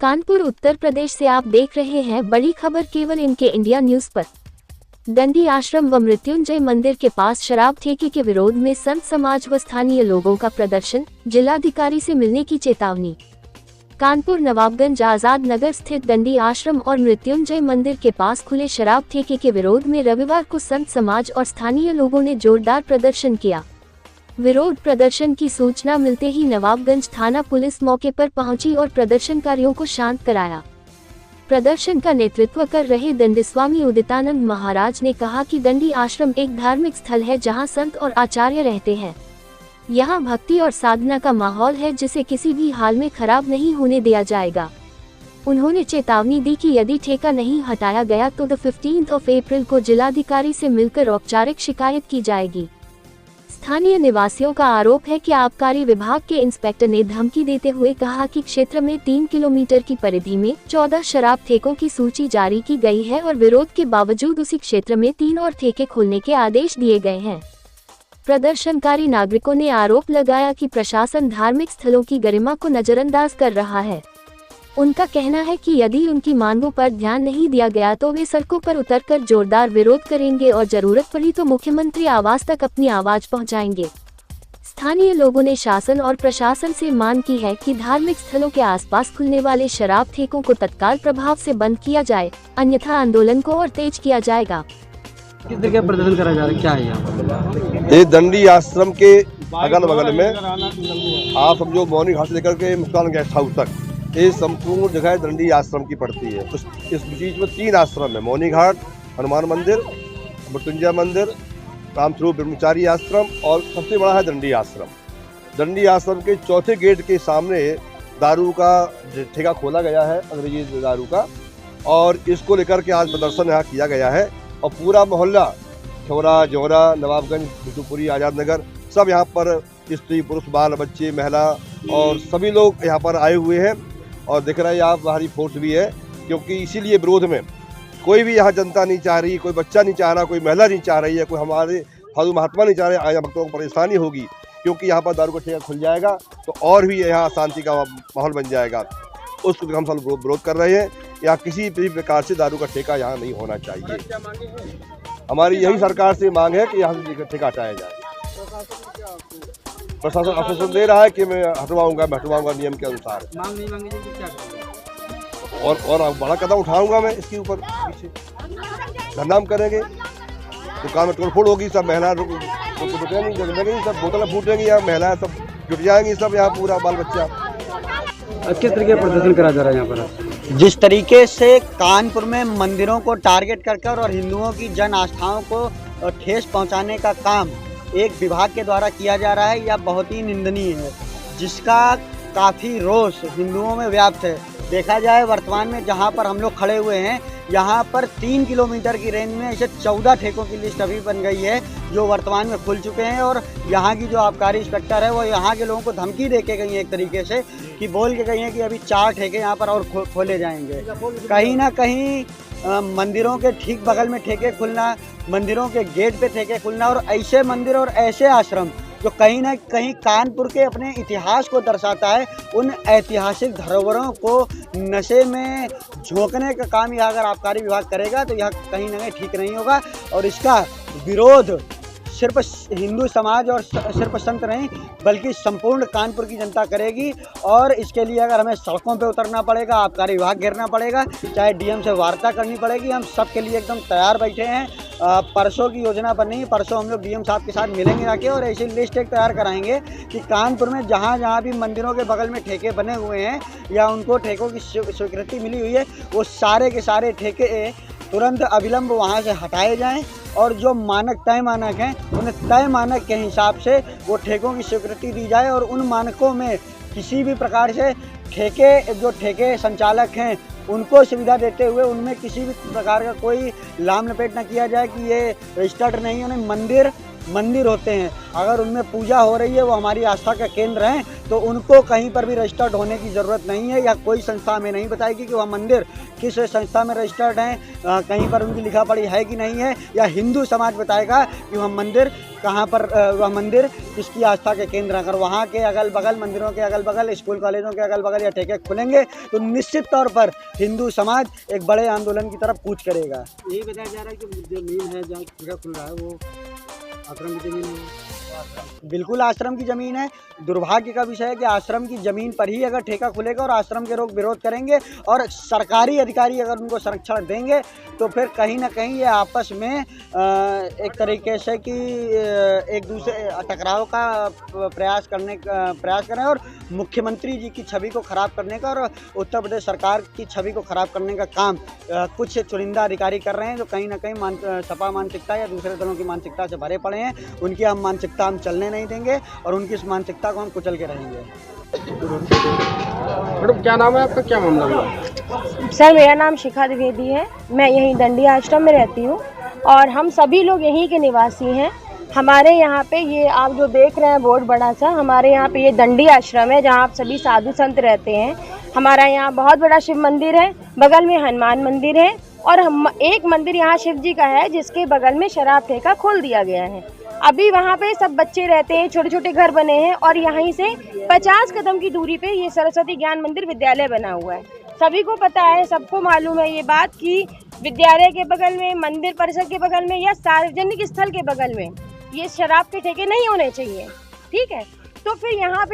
कानपुर उत्तर प्रदेश से आप देख रहे हैं बड़ी खबर केवल इनके इंडिया न्यूज पर। दंडी आश्रम व मृत्युंजय मंदिर के पास शराब ठेके के विरोध में संत समाज व स्थानीय लोगों का प्रदर्शन, जिलाधिकारी से मिलने की चेतावनी। कानपुर नवाबगंज आजाद नगर स्थित दंडी आश्रम और मृत्युंजय मंदिर के पास खुले शराब ठेके के विरोध में रविवार को संत समाज और स्थानीय लोगों ने जोरदार प्रदर्शन किया। विरोध प्रदर्शन की सूचना मिलते ही नवाबगंज थाना पुलिस मौके पर पहुंची और प्रदर्शनकारियों को शांत कराया। प्रदर्शन का नेतृत्व कर रहे दंडस्वामी उदितानंद महाराज ने कहा कि दंडी आश्रम एक धार्मिक स्थल है जहां संत और आचार्य रहते हैं। यहां भक्ति और साधना का माहौल है जिसे किसी भी हाल में खराब नहीं होने दिया जाएगा। उन्होंने चेतावनी दी कि यदि ठेका नहीं हटाया गया तो 15 अप्रैल को जिलाधिकारी से मिलकर औपचारिक शिकायत की जाएगी। स्थानीय निवासियों का आरोप है कि आबकारी विभाग के इंस्पेक्टर ने धमकी देते हुए कहा कि क्षेत्र में 3 किलोमीटर की परिधि में 14 शराब ठेकों की सूची जारी की गई है और विरोध के बावजूद उसी क्षेत्र में 3 और ठेके खोलने के आदेश दिए गए हैं। प्रदर्शनकारी नागरिकों ने आरोप लगाया कि प्रशासन धार्मिक स्थलों की गरिमा को नजरअंदाज कर रहा है। उनका कहना है कि यदि उनकी मांगों पर ध्यान नहीं दिया गया तो वे सड़कों पर उतरकर जोरदार विरोध करेंगे और जरूरत पड़ी तो मुख्यमंत्री आवास तक अपनी आवाज पहुंचाएंगे। स्थानीय लोगों ने शासन और प्रशासन से मांग की है कि धार्मिक स्थलों के आसपास खुलने वाले शराब ठेकों को तत्काल प्रभाव से बंद किया जाए, अन्यथा आंदोलन को और तेज किया जाएगा। किस तरह का प्रदर्शन करा जा रहा है, क्या है यहाँ? ये दंडी आश्रम के अगल बगल में आप समझो मौनी घाट से लेकर के मुस्कान गेस्ट हाउस तक ये संपूर्ण जगह दंडी आश्रम की पड़ती है। इस बीच में 3 आश्रम है, मौनी घाट, हनुमान मंदिर, मृत्युंजय मंदिर, रामस्वरूप ब्रह्मचारी आश्रम और सबसे बड़ा है दंडी आश्रम। दंडी आश्रम के चौथे गेट के सामने दारू का ठेका खोला गया है, अंग्रेजी दारू का, और इसको लेकर के आज प्रदर्शन यहाँ किया गया है। और पूरा मोहल्ला छोरा जोरा नवाबगंज बिशुपुरी आजाद नगर सब यहाँ पर स्त्री पुरुष बाल बच्चे महिला और सभी लोग यहाँ पर आए हुए हैं। और दिख रहा है यहाँ भारी फोर्स भी है, क्योंकि इसीलिए विरोध में कोई भी यहाँ जनता नहीं चाह रही, कोई बच्चा नहीं चाह रहा, कोई महिला नहीं चाह रही है, कोई हमारे साधु महात्मा नहीं चाह रहे आया भक्तों को परेशानी होगी, क्योंकि यहाँ पर दारू का ठेका खुल जाएगा तो और भी यहाँ शांति का माहौल बन जाएगा। उसको हम सब विरोध कर रहे हैं। यहाँ किसी भी प्रकार से दारू का ठेका यहाँ नहीं होना चाहिए। हमारी यही सरकार से मांग है कि यहाँ से ठेका हटाया जाए। प्रशासन आश्वासन दे रहा है कि मैं हटवाऊंगा नियम के अनुसार। मांग नहीं मांगी तो क्या करेंगे? और बड़ा कदम उठाऊंगा मैं इसके ऊपर। पीछे धरना करेंगे, दुकान में तोड़फोड़ होगी, सब महिला रुकेंगी, सब बोतलें फूटेंगी, यहाँ महिलाएं सब जुट जाएंगी, सब यहाँ पूरा बाल बच्चा। किस तरीके का प्रदर्शन करा जा रहा है यहाँ पर? जिस तरीके से कानपुर में मंदिरों को टारगेट कर और हिंदुओं की जन आस्थाओं को ठेस पहुंचाने का काम एक विभाग के द्वारा किया जा रहा है, यह बहुत ही निंदनीय है, जिसका काफ़ी रोष हिंदुओं में व्याप्त है। देखा जाए वर्तमान में जहां पर हम लोग खड़े हुए हैं, यहाँ पर 3 किलोमीटर की रेंज में ऐसे 14 ठेकों की लिस्ट अभी बन गई है जो वर्तमान में खुल चुके हैं। और यहाँ की जो आबकारी इंस्पेक्टर है वो यहाँ के लोगों को धमकी दे के गई है, एक तरीके से कि बोल के गई है कि अभी 4 ठेके यहाँ पर और खोले जाएंगे। कहीं ना कहीं मंदिरों के ठीक बगल में ठेके खुलना, मंदिरों के गेट पे ठेके खुलना और ऐसे मंदिर और ऐसे आश्रम जो कहीं ना कहीं कानपुर के अपने इतिहास को दर्शाता है, उन ऐतिहासिक धरोहरों को नशे में झोंकने का काम यह अगर आबकारी विभाग करेगा तो यह कहीं ना कहीं ठीक नहीं होगा। और इसका विरोध सिर्फ हिंदू समाज और सिर्फ संत नहीं बल्कि संपूर्ण कानपुर की जनता करेगी। और इसके लिए अगर हमें सड़कों पे उतरना पड़ेगा, आबकारी विभाग घेरना पड़ेगा, चाहे डीएम से वार्ता करनी पड़ेगी, हम सब के लिए एकदम तैयार बैठे हैं। परसों की योजना बनी है, परसों हम लोग डीएम साहब के साथ मिलेंगे जाके और ऐसी लिस्ट एक तैयार कराएंगे कि कानपुर में जहाँ जहाँ भी मंदिरों के बगल में ठेके बने हुए हैं या उनको ठेकों की स्वीकृति मिली हुई है, वो सारे के सारे ठेके तुरंत अविलंब वहाँ से हटाए जाएं और जो तय मानक हैं उन्हें तय मानक के हिसाब से वो ठेकों की स्वीकृति दी जाए। और उन मानकों में किसी भी प्रकार से ठेके संचालक हैं उनको सुविधा देते हुए उनमें किसी भी प्रकार का कोई लाम लपेट न किया जाए कि ये रजिस्टर्ड नहीं है। उन्हें मंदिर मंदिर होते हैं, अगर उनमें पूजा हो रही है, वो हमारी आस्था का केंद्र हैं, तो उनको कहीं पर भी रजिस्टर्ड होने की ज़रूरत नहीं है, या कोई संस्था हमें नहीं बताएगी कि वह मंदिर किस संस्था में रजिस्टर्ड हैं, कहीं पर उनकी लिखा पढ़ी है कि नहीं है, या हिंदू समाज बताएगा कि वह मंदिर कहाँ पर, वह मंदिर किसकी आस्था के केंद्र। अगर वहाँ के अगल बगल, मंदिरों के अगल बगल, स्कूल कॉलेजों के अगल बगल या ठेके खुलेंगे तो निश्चित तौर पर हिंदू समाज एक बड़े आंदोलन की तरफ कूच करेगा। यही बताया जा रहा है कि जो मील है जहाँ ठेका खुल रहा है वो आश्रम की जमीन है। बिल्कुल आश्रम की ज़मीन है। दुर्भाग्य का विषय है कि आश्रम की ज़मीन पर ही अगर ठेका खुलेगा और आश्रम के लोग विरोध करेंगे और सरकारी अधिकारी अगर उनको संरक्षण देंगे तो फिर कहीं ना कहीं ये आपस में एक तरीके से कि एक दूसरे टकराव का प्रयास करें और मुख्यमंत्री जी की छवि को ख़राब करने का और उत्तर प्रदेश सरकार की छवि को ख़राब करने का काम कुछ चुनिंदा अधिकारी कर रहे हैं, जो कहीं ना कहीं सपा मानसिकता या दूसरे दलों की मानसिकता से भरे पड़े हैं। उनकी हम मानसिकता हम चलने नहीं देंगे और उनकी इस मानसिकता को हम कुचल के रहेंगे। मैडम क्या नाम है आपका, क्या मामला हुआ? सर मेरा नाम शिखा द्विवेदी है, मैं यहीं दंडी आश्रम में रहती हूँ और हम सभी लोग यहीं के निवासी हैं। हमारे यहाँ पे ये आप जो देख रहे हैं बोर्ड बड़ा सा, हमारे यहाँ पे ये दंडी आश्रम है जहाँ आप सभी साधु संत रहते हैं। हमारा यहाँ बहुत बड़ा शिव मंदिर है, बगल में हनुमान मंदिर है और एक मंदिर यहाँ शिव जी का है जिसके बगल में शराब ठेका खोल दिया गया है। अभी वहाँ पे सब बच्चे रहते हैं, छोटे छोटे घर बने हैं और यहीं से 50 कदम की दूरी पे ये सरस्वती ज्ञान मंदिर विद्यालय बना हुआ है। सभी को पता है, सबको मालूम है ये बात कि विद्यालय के बगल में, मंदिर परिसर के बगल में या सार्वजनिक स्थल के बगल में ये शराब के ठेके नहीं होने चाहिए। ठीक है, तो फिर यहाँ पे